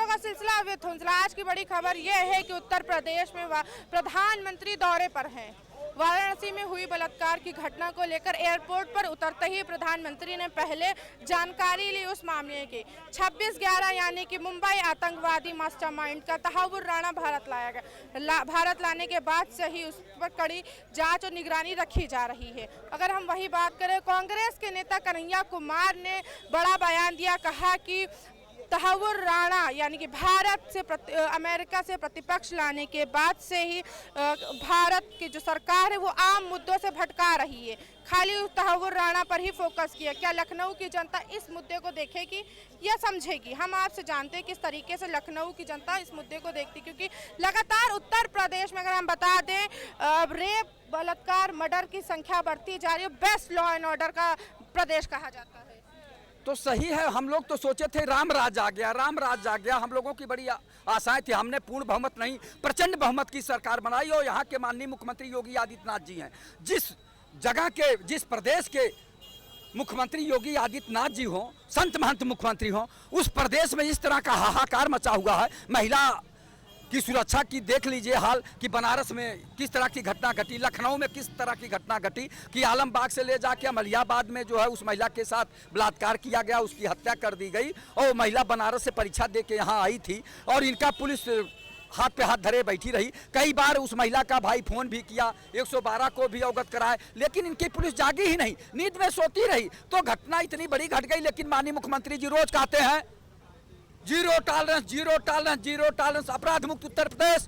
का सिलसिला विद हुंसला। आज की बड़ी खबर यह है कि उत्तर प्रदेश में प्रधानमंत्री दौरे पर हैं। वाराणसी में हुई बलात्कार की घटना को लेकर एयरपोर्ट पर उतरते ही प्रधानमंत्री ने पहले जानकारी ली उस मामले की। 26/11 यानी कि मुंबई आतंकवादी मास्टरमाइंड का तहव्वुर राणा भारत लाया गया। भारत लाने के बाद से ही उस पर कड़ी जांच और निगरानी रखी जा रही है। अगर हम वही बात करें, कांग्रेस के नेता कन्हैया कुमार ने बड़ा बयान दिया, कहा कि तहव्वुर राणा यानी कि भारत से अमेरिका से प्रतिपक्ष लाने के बाद से ही भारत की जो सरकार है वो आम मुद्दों से भटका रही है, खाली उस तहव्वुर राणा पर ही फोकस किया। क्या लखनऊ की जनता इस मुद्दे को देखेगी या समझेगी? हम आपसे जानते हैं किस तरीके से लखनऊ की जनता इस मुद्दे को देखती, क्योंकि लगातार उत्तर प्रदेश में अगर हम बता दें रेप, बलात्कार, मर्डर की संख्या बढ़ती जा रही है। बेस्ट लॉ एंड ऑर्डर का प्रदेश कहा जाता है। तो सही है, हम लोग तो सोचे थे राम राज आ गया, राम राज आ गया। हम लोगों की बड़ी आशाएं थी। हमने पूर्ण बहुमत नहीं, प्रचंड बहुमत की सरकार बनाई और यहाँ के माननीय मुख्यमंत्री योगी आदित्यनाथ जी हैं। जिस जगह के, जिस प्रदेश के मुख्यमंत्री योगी आदित्यनाथ जी हों, संत महंत मुख्यमंत्री हों, उस प्रदेश में इस तरह का हाहाकार मचा हुआ है। महिला की सुरक्षा की देख लीजिए हाल कि बनारस में किस तरह की घटना घटी, लखनऊ में किस तरह की घटना घटी कि आलमबाग से ले जाके अमलियाबाद में जो है उस महिला के साथ बलात्कार किया गया, उसकी हत्या कर दी गई। और महिला बनारस से परीक्षा दे के यहाँ आई थी और इनका पुलिस हाथ पे हाथ धरे बैठी रही। कई बार उस महिला का भाई फोन भी किया, 112 को भी अवगत कराए, लेकिन इनकी पुलिस जागी ही नहीं, नींद में सोती रही। तो घटना इतनी बड़ी घट गई। लेकिन माननीय मुख्यमंत्री जी रोज कहते हैं zero tolerance, zero tolerance, zero tolerance. अपराध मुक्त उत्तर प्रदेश,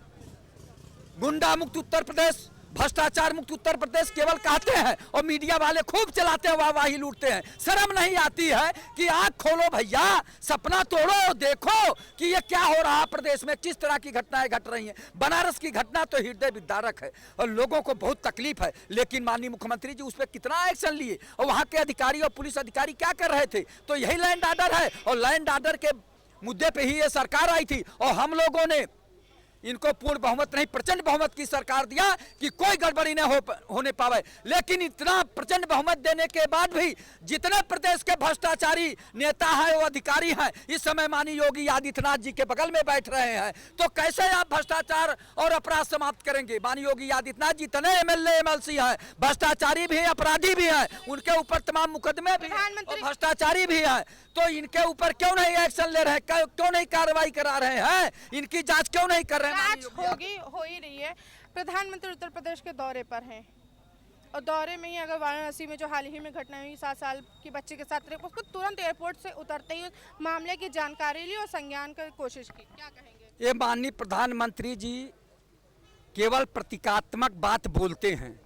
गुंडा मुक्त उत्तर प्रदेश, भ्रष्टाचार मुक्त उत्तर प्रदेश केवल कहते हैं और मीडिया वाले खूब चलाते हैं, वाहवाही लूटते हैं। शर्म नहीं आती है कि आंख खोलो भैया, सपना तोड़ो, देखो कि ये क्या हो रहा है प्रदेश में, किस तरह की घटनाएं घट रही हैं। बनारस की घटना तो हृदय विदारक है और लोगों को बहुत तकलीफ है, लेकिन माननीय मुख्यमंत्री जी उस पर कितना एक्शन लिए और वहां के अधिकारी और पुलिस अधिकारी क्या कर रहे थे? तो यही लैंड ऑर्डर है और लैंड ऑर्डर के मुद्दे पे ही ये सरकार आई थी और हम लोगों ने इनको पूर्ण बहुमत नहीं, प्रचंड बहुमत की सरकार दिया कि कोई गड़बड़ी न होने पावे। लेकिन इतना प्रचंड बहुमत देने के बाद भी जितने प्रदेश के भ्रष्टाचारी नेता हैं वो अधिकारी हैं इस समय माननीय योगी आदित्यनाथ जी के बगल में बैठ रहे हैं। तो कैसे आप भ्रष्टाचार और अपराध समाप्त करेंगे? माननीय योगी आदित्यनाथ जी इतने एमएलए एमएलसी हैं, भ्रष्टाचारी भी हैं, अपराधी भी हैं, उनके ऊपर तमाम मुकदमे भी हैं और भ्रष्टाचारी भी हैं। तो इनके ऊपर क्यों नहीं एक्शन ले रहे हैं, क्यों नहीं कार्रवाई करा रहे हैं, इनकी जांच क्यों नहीं कर रहे हैं? जांच होगी, हो ही रही है। प्रधानमंत्री उत्तर प्रदेश के दौरे पर हैं और दौरे में ही अगर वाराणसी में जो हाल ही में घटना हुई 7 साल की बच्चे के साथ रेप, उसको तुरंत एयरपोर्ट से उतरते ही मामले की जानकारी ली और संज्ञान की कोशिश की, क्या कहेंगे? ये माननीय प्रधानमंत्री जी केवल प्रतीकात्मक बात बोलते हैं,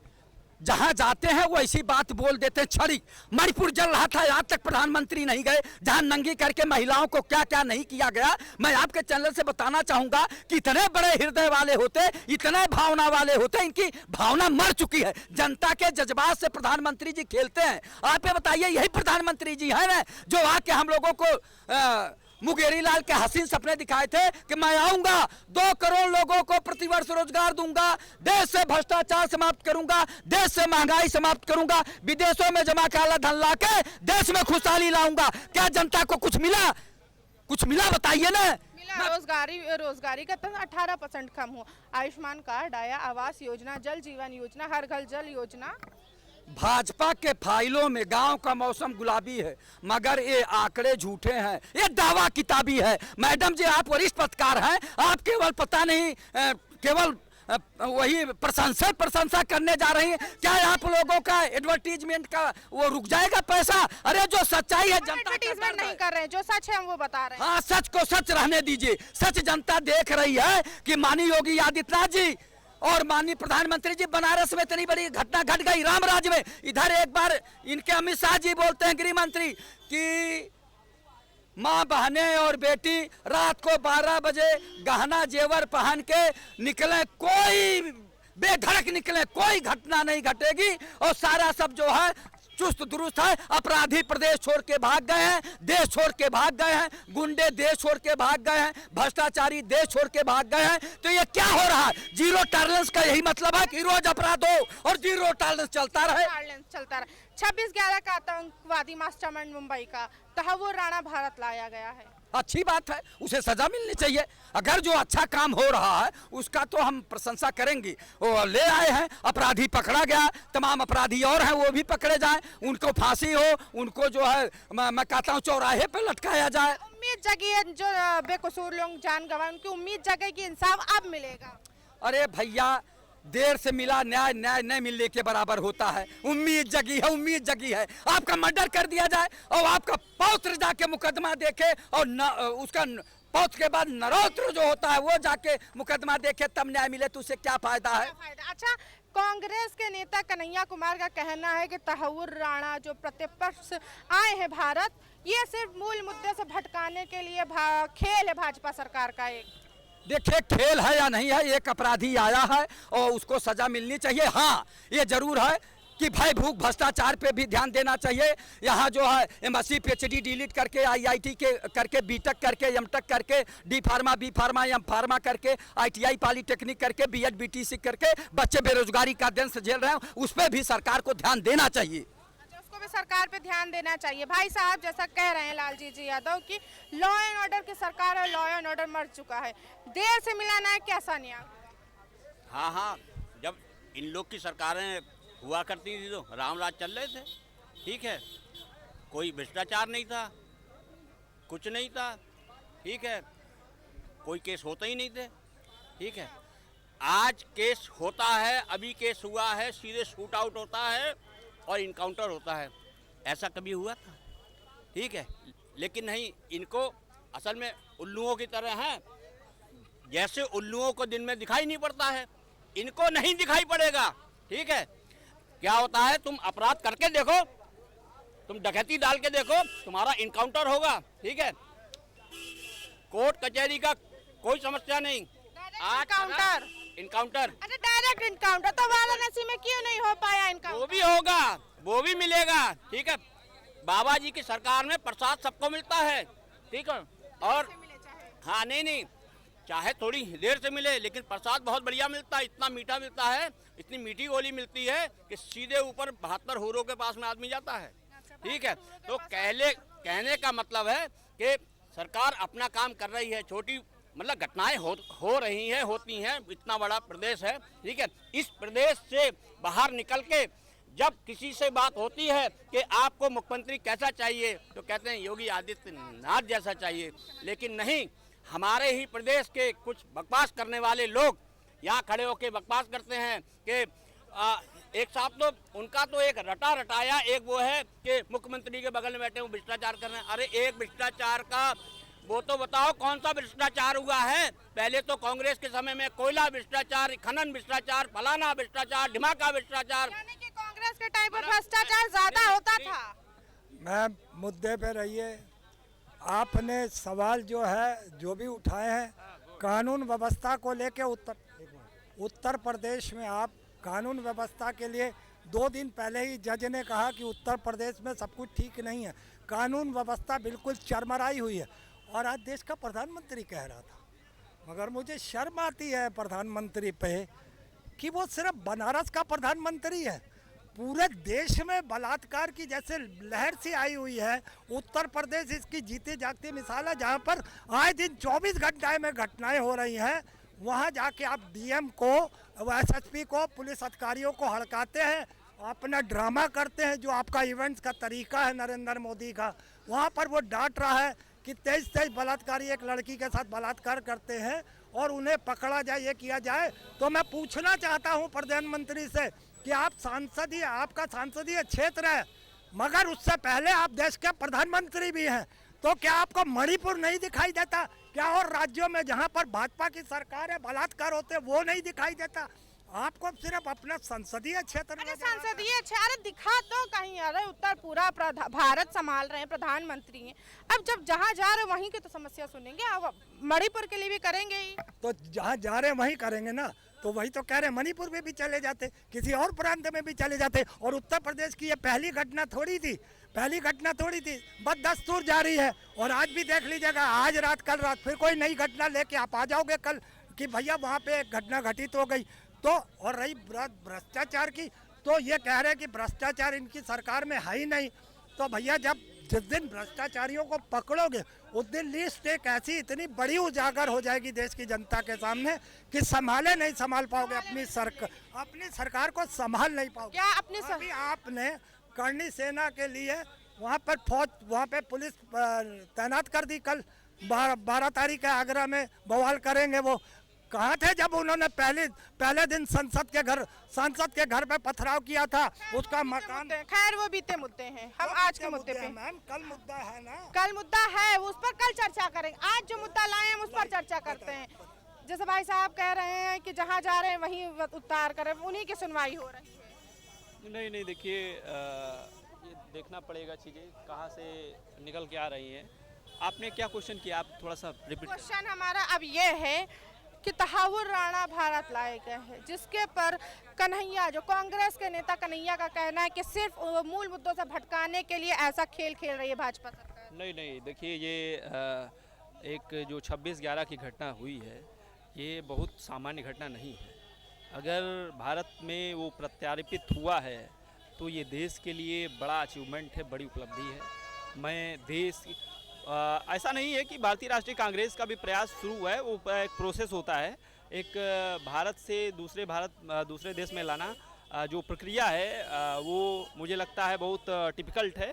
जहां जाते हैं वो ऐसी बात बोल देते हैं। छड़ी मणिपुर जल रहा था, यहाँ तक प्रधानमंत्री नहीं गए, जहां नंगी करके महिलाओं को क्या क्या नहीं किया गया। मैं आपके चैनल से बताना चाहूंगा कि इतने बड़े हृदय वाले होते, इतने भावना वाले होते, इनकी भावना मर चुकी है। जनता के जज्बात से प्रधानमंत्री जी खेलते हैं। आप ये बताइए, यही प्रधानमंत्री जी है ना जो आके हम लोगों को मुंगेरी लाल के हसीन सपने दिखाए थे कि मैं आऊंगा 2 करोड़ लोगों को प्रतिवर्ष रोजगार दूंगा, देश से भ्रष्टाचार समाप्त करूंगा, देश से महंगाई समाप्त करूंगा, विदेशों में जमा काला धन लाके देश में खुशहाली लाऊंगा। क्या जनता को कुछ मिला? कुछ मिला बताइए ना। रोजगारी का 18% कम हुआ। आयुष्मान कार्ड आया, आवास योजना, जल जीवन योजना, हर घर जल योजना। भाजपा के फाइलों में गांव का मौसम गुलाबी है, मगर ये आंकड़े झूठे हैं, ये दावा किताबी है। मैडम जी आप वरिष्ठ पत्रकार हैं, आप केवल पता नहीं केवल वही प्रशंसा करने जा रही हैं। क्या आप लोगों का एडवर्टीजमेंट का वो रुक जाएगा पैसा? अरे जो सच्चाई है जनता एडवर्टीजमेंट नहीं कर रहे हैं, जो सच है हम वो बता रहे हैं। हाँ, सच को सच रहने दीजिए। सच जनता देख रही है कि माननीय योगी आदित्यनाथ जी और माननीय प्रधानमंत्री जी बनारस में इतनी बड़ी घटना घट गई, रामराज में। इधर एक बार इनके अमित शाह जी बोलते हैं, गृह मंत्री, कि माँ बहने और बेटी रात को 12 बजे गहना जेवर पहन के निकले, कोई बेधड़क निकले, कोई घटना नहीं घटेगी और सारा सब जो है चुस्त दुरुस्त है। अपराधी प्रदेश छोड़ के भाग गए हैं, देश छोड़ के भाग गए हैं, गुंडे देश छोड़ के भाग गए हैं, भ्रष्टाचारी देश छोड़ के भाग गए हैं। तो ये क्या हो रहा है? जीरो टॉलरेंस का यही मतलब है कि रोज अपराध हो और जीरो टॉलरेंस चलता रहे। 26/11 का आतंकवादी मास्टरमाइंड मुंबई का तहव्वुर राणा भारत लाया गया है। अच्छी बात है, उसे सजा मिलनी चाहिए। अगर जो अच्छा काम हो रहा है उसका तो हम प्रशंसा करेंगे। वो ले आए हैं, अपराधी पकड़ा गया, तमाम अपराधी और हैं वो भी पकड़े जाएं, उनको फांसी हो, उनको जो है मैं कहता हूँ चौराहे पे लटकाया जाए। उम्मीद जगी है, जो बेकसूर लोग जान गंवाए उनकी उम्मीद जगी कि इंसाफ अब मिलेगा। अरे भैया, देर से मिला न्याय, न्याय नहीं मिलने के बराबर होता है। उम्मीद जगी है, उम्मीद जगी है। आपका मर्डर कर दिया जाए और आपका पौत्र जाके मुकदमा देखे और उसका पौत्र के बाद नरोत्र जो होता है वो जाके मुकदमा देखे, तब न्याय मिले, तो उससे क्या फायदा है? अच्छा, कांग्रेस के नेता कन्हैया कुमार का कहना है कि तहव्वुर राणा जो प्रतिपक्ष आए हैं भारत, ये सिर्फ मूल मुद्दे से भटकाने के लिए खेल है भाजपा सरकार का। एक देखिए, खेल है या नहीं है, एक अपराधी आया है और उसको सजा मिलनी चाहिए। हाँ, ये जरूर है कि भय भूख भ्रष्टाचार पे भी ध्यान देना चाहिए। यहाँ जो है MSc PhD डिलीट करके, IIT के करके, BTech करके, MTech करके, D pharma, B pharma, M pharma करके, ITI पॉलिटेक्निक करके, BEd BTC करके बच्चे बेरोजगारी का दंश झेल रहे हैं, उस पर भी सरकार को ध्यान देना चाहिए। उसको भी सरकार पे ध्यान देना चाहिए। भाई साहब जैसा कह रहे हैं लालजी जी यादव की लॉ एंड ऑर्डर की सरकार है, लॉ एंड ऑर्डर मर चुका है, देर से मिलाना है कैसा न्याय? हाँ, जब इन लोग की सरकारें हुआ करती थी तो राम राज चल रहे थे, ठीक है, कोई भ्रष्टाचार नहीं था, कुछ नहीं था, ठीक है, कोई केस होते ही नहीं थे, ठीक है। आज केस होता है, अभी केस हुआ है, सीधे शूट आउट होता है और इनकाउंटर होता है। ऐसा कभी हुआ था? ठीक है, लेकिन नहीं, इनको असल में उल्लुओं की तरह हैं। जैसे उल्लुओं को दिन में दिखाई नहीं पड़ता है, इनको नहीं दिखाई पड़ेगा, ठीक है। क्या होता है, तुम अपराध करके देखो, तुम डकैती डाल के देखो, तुम्हारा इनकाउंटर होगा, ठीक है। कोर्ट कचहरी का कोई समस्या नहीं, इनकाउंटर। अच्छा, डायरेक्ट इनकाउंटर तो वाराणसी में क्यों नहीं हो पाया इनकाउंटर? वो भी होगा, वो भी मिलेगा, ठीक है। बाबा जी की सरकार में प्रसाद सबको मिलता है, ठीक है। और हाँ, नहीं, चाहे थोड़ी देर से मिले, लेकिन प्रसाद बहुत बढ़िया मिलता है, इतना मीठा मिलता है, इतनी मीठी गोली मिलती है कि सीधे ऊपर 72 हूरों के पास में आदमी जाता है, ठीक है। तो कहने का मतलब है कि सरकार अपना काम कर रही है। छोटी मतलब घटनाएं हो रही हैं, होती हैं, इतना बड़ा प्रदेश है, ठीक है। इस प्रदेश से बाहर निकल के जब किसी से बात होती है कि आपको मुख्यमंत्री कैसा चाहिए, तो कहते हैं योगी आदित्यनाथ जैसा चाहिए। लेकिन नहीं, हमारे ही प्रदेश के कुछ बकवास करने वाले लोग यहाँ खड़े होकर बकवास करते हैं कि एक साहब तो उनका तो एक रटा रटाया, एक वो है कि मुख्यमंत्री के बगल में बैठे वो भ्रष्टाचार कर रहे हैं। अरे एक भ्रष्टाचार का वो तो बताओ कौन सा भ्रष्टाचार हुआ है? पहले तो कांग्रेस के समय में कोयला भ्रष्टाचार, खनन भ्रष्टाचार, फलाना भ्रष्टाचार, ढिमाका भ्रष्टाचार, यानी कि कांग्रेस के टाइम पर भ्रष्टाचार ज्यादा होता था। मैं मुद्दे पे रहिए। आपने सवाल जो है जो भी उठाए हैं कानून व्यवस्था को लेके, उत्तर प्रदेश में आप कानून व्यवस्था के लिए 2 दिन पहले ही जज ने कहा कि उत्तर प्रदेश में सब कुछ ठीक नहीं है, कानून व्यवस्था बिल्कुल चरमराई हुई है। और आज देश का प्रधानमंत्री कह रहा था, मगर मुझे शर्म आती है प्रधानमंत्री पे कि वो सिर्फ बनारस का प्रधानमंत्री है, पूरे देश में बलात्कार की जैसे लहर सी आई हुई है। उत्तर प्रदेश इसकी जीती जागती मिसाल है, जहाँ पर आए दिन 24 घंटे में घटनाएं हो रही हैं। वहाँ जाके आप DM को, SSP को, पुलिस अधिकारियों को हड़काते हैं, अपना ड्रामा करते हैं, जो आपका इवेंट्स का तरीका है नरेंद्र मोदी का। वहाँ पर वो डांट रहा है कि 23 बलात्कारी एक लड़की के साथ बलात्कार करते हैं और उन्हें पकड़ा जाए, ये किया जाए। तो मैं पूछना चाहता हूँ प्रधानमंत्री से कि आप सांसदीय, आपका सांसदीय क्षेत्र है, मगर उससे पहले आप देश के प्रधानमंत्री भी हैं, तो क्या आपको मणिपुर नहीं दिखाई देता? क्या और राज्यों में जहां पर भाजपा की सरकार है बलात्कार होते वो नहीं दिखाई देता? आपको सिर्फ अपना संसदीय क्षेत्र में, संसदीय क्षेत्र दिखा तो कहीं, अरे उत्तर पूरा भारत संभाल रहे हैं, प्रधानमंत्री हैं। अब जब जहाँ जा रहे वहीं की तो समस्या सुनेंगे, अब मणिपुर के लिए भी करेंगे ही। तो जहाँ जा रहे वहीं करेंगे ना, तो वही तो कह रहे हैं, मणिपुर में भी चले जाते, किसी और प्रांत में भी चले जाते। और उत्तर प्रदेश की ये पहली घटना थोड़ी थी, बददस्तूर जारी है। और आज भी देख लीजिएगा, आज रात कल रात फिर कोई नई घटना लेके आप आ जाओगे कल कि भैया वहाँ पे एक घटना घटित हो गई। तो और रही भ्रष्टाचार की, तो ये कह रहे हैं कि भ्रष्टाचार इनकी सरकार में है ही नहीं। तो भैया जब जिस दिन भ्रष्टाचारियों को पकड़ोगे उस दिन लिस्ट एक ऐसी इतनी बड़ी उजागर हो जाएगी देश की जनता के सामने कि नहीं संभाल पाओगे अपनी सरकार को संभाल नहीं पाओगे। क्या अपनी अभी आपने करनी सेना के लिए वहाँ पे पुलिस तैनात कर दी। कल 12 तारीख है, आगरा में बवाल करेंगे। वो कहाँ थे जब उन्होंने पहले दिन सांसद के घर पे पथराव किया था? उसका मकान, खैर वो बीते मुद्दे हैं, हम आज के मुद्दे पे। मैम कल मुद्दा है ना, कल मुद्दा है, उस पर कल चर्चा करेंगे। आज जो मुद्दा लाए हम उस पर चर्चा करते हैं। जैसे भाई साहब कह रहे हैं कि जहाँ जा रहे हैं वहीं उतार करें, उन्हीं की सुनवाई हो रही है। नहीं देखिए, ये देखना पड़ेगा चीज़ें कहाँ से निकल के आ रही हैं। आपने क्या क्वेश्चन किया, आप थोड़ा सा रिपीट। क्वेश्चन हमारा अब ये है कि तहावुर राणा भारत लाए गए हैं, जिसके पर कन्हैया, जो कांग्रेस के नेता कन्हैया का कहना है कि सिर्फ मूल मुद्दों से भटकाने के लिए ऐसा खेल खेल रही है भाजपा सरकार। नहीं देखिए, ये एक जो 26/11 की घटना हुई है, ये बहुत सामान्य घटना नहीं है। अगर भारत में वो प्रत्यारोपित हुआ है तो ये देश के लिए बड़ा अचीवमेंट है, बड़ी उपलब्धि है। मैं देश ऐसा नहीं है कि भारतीय राष्ट्रीय कांग्रेस का भी प्रयास शुरू हुआ है, वो एक प्रोसेस होता है। एक भारत से दूसरे देश में लाना जो प्रक्रिया है वो मुझे लगता है बहुत टिपिकल्ट है,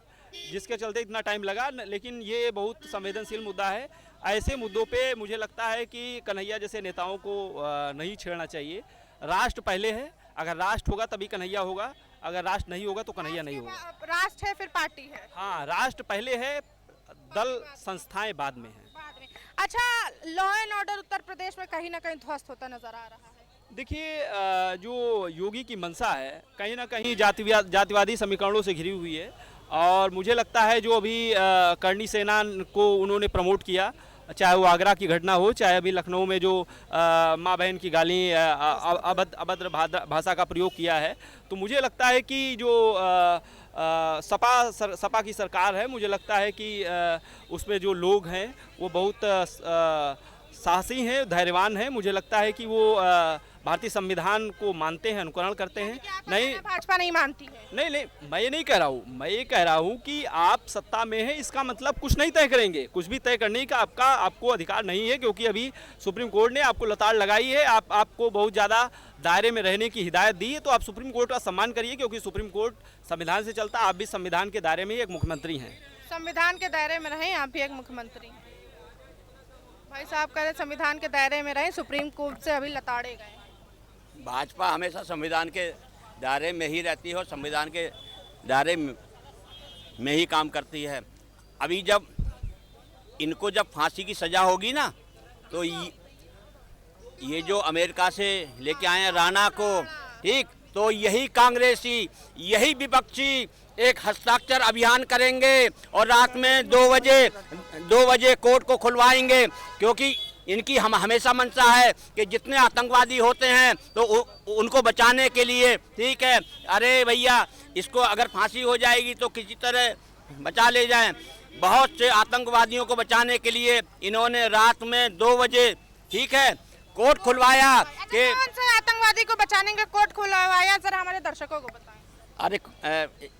जिसके चलते इतना टाइम लगा। लेकिन ये बहुत संवेदनशील मुद्दा है। ऐसे मुद्दों पे मुझे लगता है कि कन्हैया जैसे नेताओं को नहीं छेड़ना चाहिए। राष्ट्र पहले है, अगर राष्ट्र होगा तभी कन्हैया होगा, अगर राष्ट्र नहीं होगा तो कन्हैया नहीं होगा। राष्ट्र है फिर पार्टी है। हाँ, राष्ट्र पहले है, दल संस्थाएं बाद में हैं। अच्छा, law and order Uttar Pradesh में कहीं ना कहीं ध्वस्त होता नजर आ रहा है। देखिए, जो योगी की मंशा है कहीं ना कहीं जातिवादी समीकरणों से घिरी हुई है। और मुझे लगता है जो अभी करनी सेना को उन्होंने प्रमोट किया, चाहे वो आगरा की घटना हो, चाहे अभी लखनऊ में जो माँ बहन की गाली, अभद्र भाषा का प्रयोग किया है, तो मुझे लगता है कि जो सपा की सरकार है, मुझे लगता है कि उसमें जो लोग हैं वो बहुत साहसी हैं, धैर्यवान हैं। मुझे लगता है कि वो भारतीय संविधान को मानते हैं, अनुकरण करते हैं। नहीं, भाजपा नहीं मानती है। नहीं, मैं ये नहीं कह रहा हूँ। मैं ये कह रहा हूँ कि आप सत्ता में हैं, इसका मतलब कुछ नहीं तय करेंगे। कुछ भी तय करने का आपको अधिकार नहीं है, क्योंकि अभी सुप्रीम कोर्ट ने आपको लताड़ लगाई है। आपको बहुत ज़्यादा दायरे में रहने की हिदायत दी है, तो आप सुप्रीम कोर्ट का सम्मान करिए, क्योंकि सुप्रीम कोर्ट संविधान से चलता है। आप भी संविधान के दायरे में ही एक मुख्यमंत्री हैं। संविधान के दायरे में रहें, आप भी एक मुख्यमंत्री। भाई साहब कह रहे संविधान के दायरे में रहें, सुप्रीम कोर्ट से अभी लताड़े गए। भाजपा हमेशा संविधान के दायरे में ही रहती है और संविधान के दायरे में ही काम करती है। अभी जब इनको फांसी की सज़ा होगी ना, तो ये जो अमेरिका से लेके आए हैं राणा को, ठीक, तो यही कांग्रेसी, यही विपक्षी एक हस्ताक्षर अभियान करेंगे और रात में 2 बजे कोर्ट को खुलवाएंगे, क्योंकि इनकी हम हमेशा मंशा है कि जितने आतंकवादी होते हैं तो उनको बचाने के लिए, ठीक है, अरे भैया इसको अगर फांसी हो जाएगी तो किसी तरह बचा ले जाएं। बहुत से आतंकवादियों को बचाने के लिए इन्होंने रात में 2 बजे, ठीक है, कोर्ट खुलवाया। कि कौन से आतंकवादी को बचाने का कोर्ट खुलवाया, जरा हमारे दर्शकों को बताएं। अरे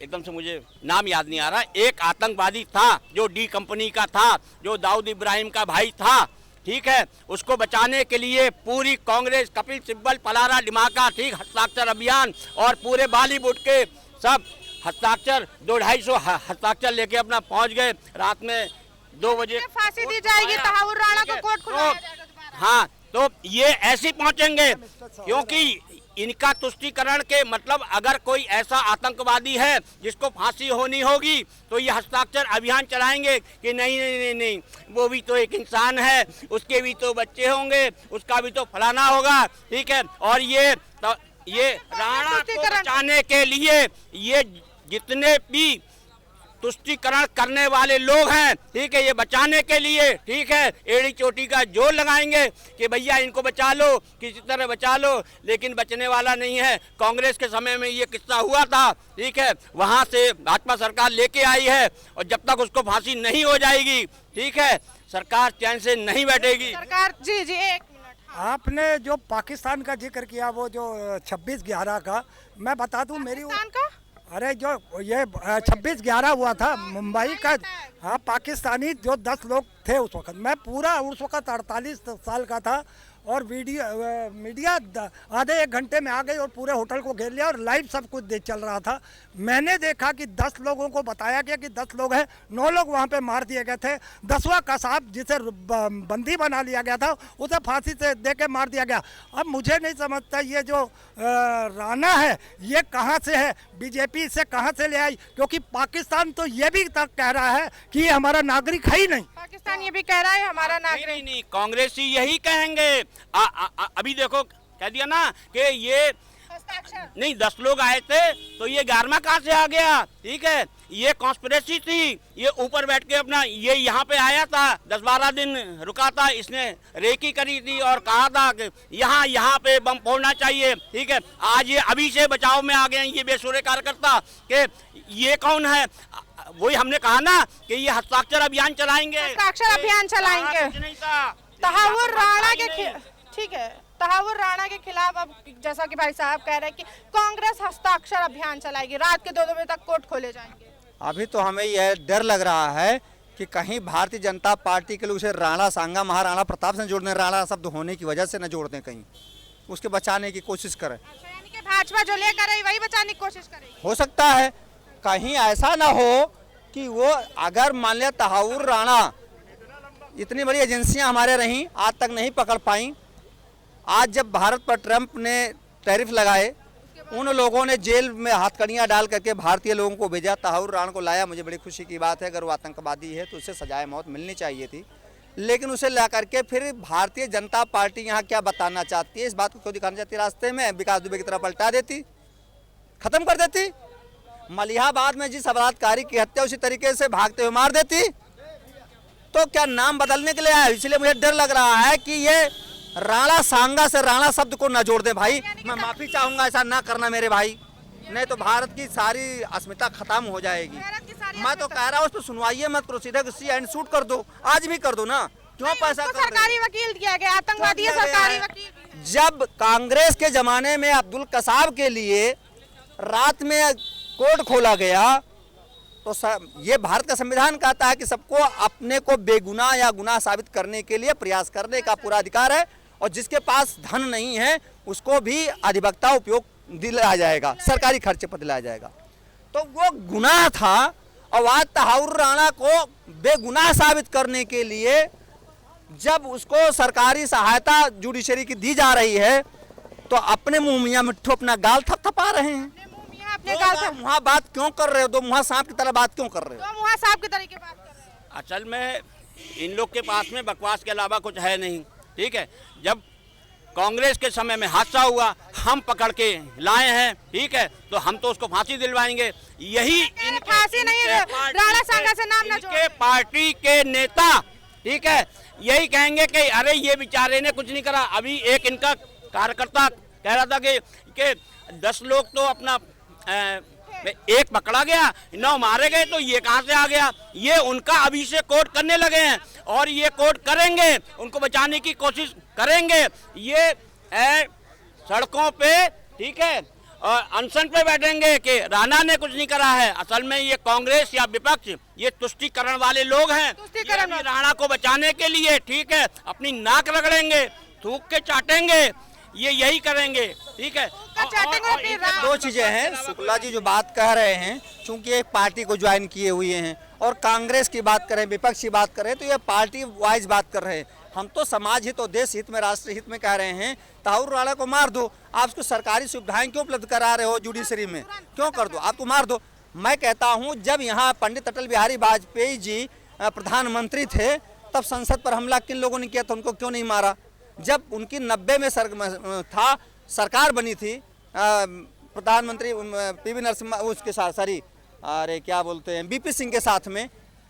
एकदम से मुझे नाम याद नहीं आ रहा। एक आतंकवादी था जो डी कंपनी का था, जो दाऊद इब्राहिम का भाई था, ठीक है, उसको बचाने के लिए पूरी कांग्रेस, कपिल सिब्बल, पलारा डिमाका, ठीक, हस्ताक्षर अभियान और पूरे बॉलीवुड के सब हस्ताक्षर 200-250 हस्ताक्षर लेके अपना पहुंच गए। रात में 2 बजे फांसी दी जाएगी, तहावुर राणा को कोर्ट खुलवाया जाएगा दोबारा। हाँ, तो ये ऐसे पहुंचेंगे, क्योंकि इनका तुष्टीकरण के मतलब अगर कोई ऐसा आतंकवादी है जिसको फांसी होनी होगी तो ये हस्ताक्षर अभियान चलाएंगे कि नहीं, वो भी तो एक इंसान है, उसके भी तो बच्चे होंगे, उसका भी तो फलाना होगा, ठीक है। और ये राणा को बचाने के लिए ये जितने भी तुष्टीकरण करने वाले लोग हैं, ठीक है, ये बचाने के लिए, ठीक है, एड़ी चोटी का जोर लगाएंगे कि भैया इनको बचा लो, किसी तरह बचा लो, लेकिन बचने वाला नहीं है। कांग्रेस के समय में ये किस्सा हुआ था, ठीक है, वहाँ से भाजपा सरकार लेके आई है और जब तक उसको फांसी नहीं हो जाएगी, ठीक है, सरकार चैन से नहीं बैठेगी। सरकार जी 1 मिनट। आपने जो पाकिस्तान का जिक्र किया, वो जो 26/11 का, मैं बता दूं, मेरी अरे जो ये 26/11 हुआ था मुंबई का, हाँ पाकिस्तानी जो 10 लोग थे उस वक्त, मैं पूरा उस वक्त 48 साल का था, और मीडिया आधे एक घंटे में आ गई और पूरे होटल को घेर लिया और लाइव सब कुछ चल रहा था। मैंने देखा कि 10 लोगों को बताया गया कि 10 लोग हैं, 9 लोग वहाँ पे मार दिए गए थे। 10वां कसाब जिसे बंदी बना लिया गया था उसे फांसी से दे के मार दिया गया। अब मुझे नहीं समझता ये जो राणा है ये कहाँ से है, बीजेपी इसे कहाँ से ले आई, क्योंकि पाकिस्तान तो ये भी तक कह रहा है कि ये हमारा नागरिक है ही नहीं। पाकिस्तान ये भी कह रहा है हमारा नागरिक नहीं, नहीं, कांग्रेसी यही कहेंगे। अभी देखो कह दिया ना कि ये नहीं 10 लोग आए थे तो ये 11वां कहाँ से आ गया, ठीक है, ये कॉन्स्पिरेसी थी, ये ऊपर बैठ के अपना ये यहाँ पे आया था, 10-12 दिन रुका था, इसने रेकी करी थी और कहा था कि यहाँ पे बम फोड़ना चाहिए, ठीक है। आज ये अभी से बचाव में आ गए ये बेसुरे कार्यकर्ता कि ये कौन है। वही हमने कहा ना कि ये हस्ताक्षर अभियान चलाएंगे, हस्ताक्षर अभियान चलाएंगे। कुछ नहीं था। तहावुर राणा के ठीक है, तहावुर राणा के खिलाफ अब जैसा कि भाई साहब कह रहे हैं कि कांग्रेस हस्ताक्षर अभियान चलाएगी, रात के 2 बजे तक कोर्ट खोले जाएंगे। अभी तो हमें यह डर लग रहा है कि कहीं भारतीय जनता पार्टी के लोग उसे राणा सांगा महाराणा प्रताप से जोड़ने, राणा शब्द होने की वजह से न जोड़ दें, कहीं उसके बचाने की कोशिश करें। अच्छा, यानी कि भाजपा जो लेकर आई वही बचाने की कोशिश करेगी। हो सकता है कहीं ऐसा ना हो कि वो अगर मान लिया तहावुर राणा, इतनी बड़ी एजेंसियां हमारे रहीं आज तक नहीं पकड़ पाई। आज जब भारत पर ट्रंप ने टैरिफ लगाए, उन लोगों ने जेल में हथकड़ियाँ डाल करके भारतीय लोगों को भेजा, तहावुर राणा को लाया। मुझे बड़ी खुशी की बात है, अगर वो आतंकवादी है तो उसे सजाए मौत मिलनी चाहिए थी, लेकिन उसे ला करके फिर भारतीय जनता पार्टी यहाँ क्या बताना चाहती है, इस बात को क्यों दिखाना चाहती है। रास्ते में विकास दुबे की तरफ पलटा देती, खत्म कर देती। मलिहाबाद में जिस बलात्कारी की हत्या उसी तरीके से भागते हुए मार देती। तो क्या नाम बदलने के लिए आया, इसलिए मुझे डर लग रहा है कि ये राणा सांगा से राणा शब्द को न जोड़ दे। भाई मैं माफी चाहूंगा, ऐसा ना करना मेरे भाई, नहीं तो भारत की सारी अस्मिता खत्म हो जाएगी। मैं तो कह रहा हूँ उस पर सुनवाइए मत करो, सीधा सी एंड शूट कर दो, आज भी कर दो ना, क्यों पैसा कर सरकारी वकील दिया गया, आतंकवादी है सरकारी वकील। जब कांग्रेस के जमाने में अब्दुल कसाब के लिए रात में कोर्ट खोला गया तो ये भारत का संविधान कहता है कि सबको अपने को बेगुनाह या गुनाह साबित करने के लिए प्रयास करने का पूरा अधिकार है, और जिसके पास धन नहीं है उसको भी अधिवक्ता उपयोग दिलाया जाएगा, सरकारी खर्चे पर दिलाया जाएगा। तो वो गुनाह था, और आज तहावुर राणा को बेगुनाह साबित करने के लिए जब उसको सरकारी सहायता जुडिशरी की दी जा रही है तो अपने मुंह मियां मिट्ठू अपना गाल थपथपा रहे हैं। अपने गाल से मुहा बात क्यों कर रहे हो, दो मुहा सांप की तरह बात क्यों कर रहे हो? तो मुहा साहब की तरीके बात कर रहे हैं। असल में इन लोग के पास में बकवास के अलावा कुछ है नहीं, ठीक है। जब कांग्रेस के समय में हादसा हुआ हम पकड़ के लाए हैं, ठीक है, तो हम तो उसको फांसी दिलवाएंगे। यही फांसी नहीं, राणा सांगा से नाम ना इनके पार्टी के नेता, ठीक है, यही कहेंगे कि अरे ये बेचारे ने कुछ नहीं करा। अभी एक इनका कार्यकर्ता कह रहा था कि 10 लोग तो अपना एक पकड़ा गया, 9 मारे गए, तो ये कहां से आ गया। ये उनका अभी से कोर्ट करने लगे हैं और ये कोर्ट करेंगे, उनको बचाने की कोशिश करेंगे। ये सड़कों पे, ठीक है, और अनशन पे बैठेंगे कि राणा ने कुछ नहीं करा है। असल में ये कांग्रेस या विपक्ष ये तुष्टिकरण वाले लोग हैं। राणा को बचाने के लिए, ठीक है, अपनी नाक रगड़ेंगे, थूक के चाटेंगे, ये यही करेंगे, ठीक है। दो चीजें हैं, शुक्ला जी जो बात कह रहे हैं, चूंकि एक पार्टी को ज्वाइन किए हुए हैं और कांग्रेस की बात करें, विपक्ष की बात करें, तो ये पार्टी वाइज बात कर रहे हैं। हम तो समाज हित और देश हित में, राष्ट्र हित में कह रहे हैं तहावुर राणा को मार दो। आप उसको सरकारी सुविधाएं क्यों उपलब्ध करा रहे हो जुडिशरी में, क्यों कर दो, आप तो मार दो। मैं कहता हूँ जब यहाँ पंडित अटल बिहारी वाजपेयी जी प्रधानमंत्री थे तब संसद पर हमला किन लोगों ने किया था, उनको क्यों नहीं मारा। जब उनकी 90 में सरकार बनी थी, प्रधानमंत्री पीवी नरसिम्हा उसके साथ, अरे क्या बोलते हैं, बीपी सिंह के साथ में,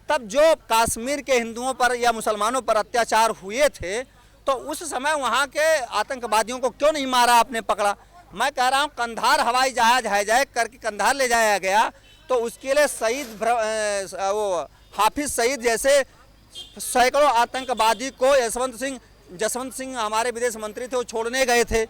तब जो कश्मीर के हिंदुओं पर या मुसलमानों पर अत्याचार हुए थे तो उस समय वहाँ के आतंकवादियों को क्यों नहीं मारा, आपने पकड़ा। मैं कह रहा हूँ कंधार हवाई जहाज हाईजैक करके कंधार ले जाया गया तो उसके लिए शहीद वो हाफिज सईद जैसे सैकड़ों आतंकवादी को जसवंत सिंह हमारे विदेश मंत्री थे, वो छोड़ने गए थे।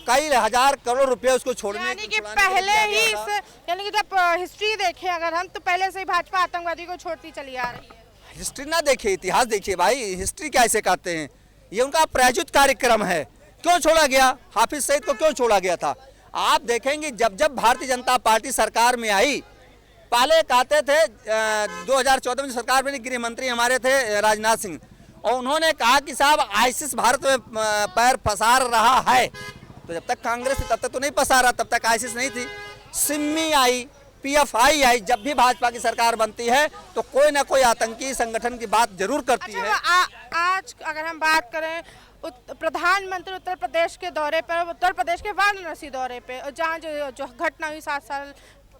कई हजार करोड़ रुपए उसको छोड़ने यानी कि छुड़ाने के लिए पहले दिया ही गया था। यानी कि जब हिस्ट्री देखें अगर हम, तो पहले से ही भाजपा आतंकवादी को छोड़ती चली आ रही है। हिस्ट्री ना देखिए, इतिहास देखिए भाई, हिस्ट्री कैसे कहते हैं, ये उनका प्रायोजित कार्यक्रम है। क्यों छोड़ा गया, हाफिज सईद को क्यों छोड़ा गया था? आप देखेंगे जब जब भारतीय जनता पार्टी सरकार में आई, पहले कहते थे 2014 में सरकार में गृह मंत्री हमारे थे राजनाथ सिंह, और उन्होंने कहा कि साहब आईसिस भारत में पैर पसार रहा है। तो जब तक कांग्रेस थी तब तक तो नहीं पसारा, तब तक आईसिस नहीं थी। सिमी आई, पीएफआई आई, जब भी भाजपा की सरकार बनती है तो कोई ना कोई आतंकी संगठन की बात जरूर करती है। आज अगर हम बात करें प्रधानमंत्री उत्तर प्रदेश के दौरे पर, उत्तर प्रदेश के वाराणसी दौरे पे, जहाँ जो घटना हुई 7 साल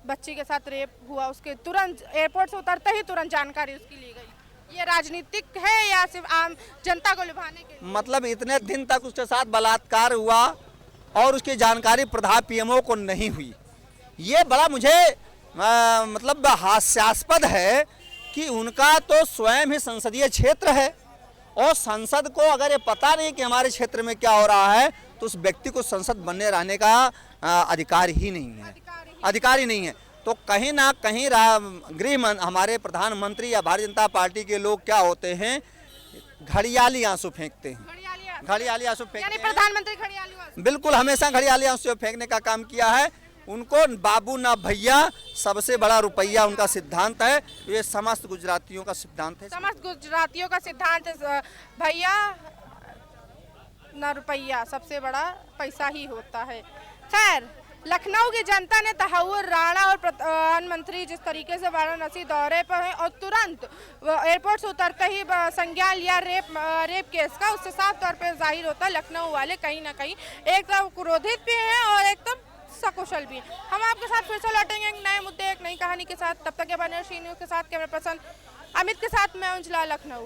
बच्ची के साथ रेप हुआ, उसके तुरंत एयरपोर्ट से उतरते ही तुरंत जानकारी उसकी ली गई। ये राजनीतिक है या सिर्फ आम जनता को लुभाने के लिए? मतलब इतने दिन तक उसके साथ बलात्कार हुआ और उसकी जानकारी प्रधान पीएमओ को नहीं हुई। ये बड़ा मुझे मतलब हास्यास्पद है कि उनका तो स्वयं ही संसदीय क्षेत्र है, और संसद को अगर ये पता नहीं कि हमारे क्षेत्र में क्या हो रहा है, तो उस व्यक्ति को संसद बनने रहने का अधिकार ही नहीं है, अधिकार ही नहीं है। तो कहीं ना कहीं हमारे प्रधानमंत्री या भारतीय जनता पार्टी के लोग क्या होते हैं, घड़ियाली आंसू फेंकते हैं, घड़ियाली आंसू फेंकते हैं। प्रधानमंत्री घड़ियाली आंसू, बिल्कुल, हमेशा घड़ियाली आंसू फेंकने का काम किया है। उनको बाबू ना भैया, सबसे बड़ा रुपया उनका सिद्धांत है। ये समस्त गुजरातियों का सिद्धांत है, समस्त गुजरातियों का सिद्धांत है, भैया ना रुपया, सबसे बड़ा पैसा ही होता है। खैर, लखनऊ की जनता ने तहव्वुर राणा और प्रधानमंत्री जिस तरीके से वाराणसी दौरे पर हैं और तुरंत एयरपोर्ट से उतरते ही संज्ञान लिया रेप केस का, उससे साफ तौर पर जाहिर होता है लखनऊ वाले कहीं ना कहीं एक तरफ क्रोधित भी हैं और एक तरफ सकुशल भी। हम आपके साथ फिर से लौटेंगे एक नए मुद्दे, एक नई कहानी के साथ। तब तक के बने न्यूज़ के साथ कैमरा पर्सन अमित के साथ मैं अंजला, लखनऊ।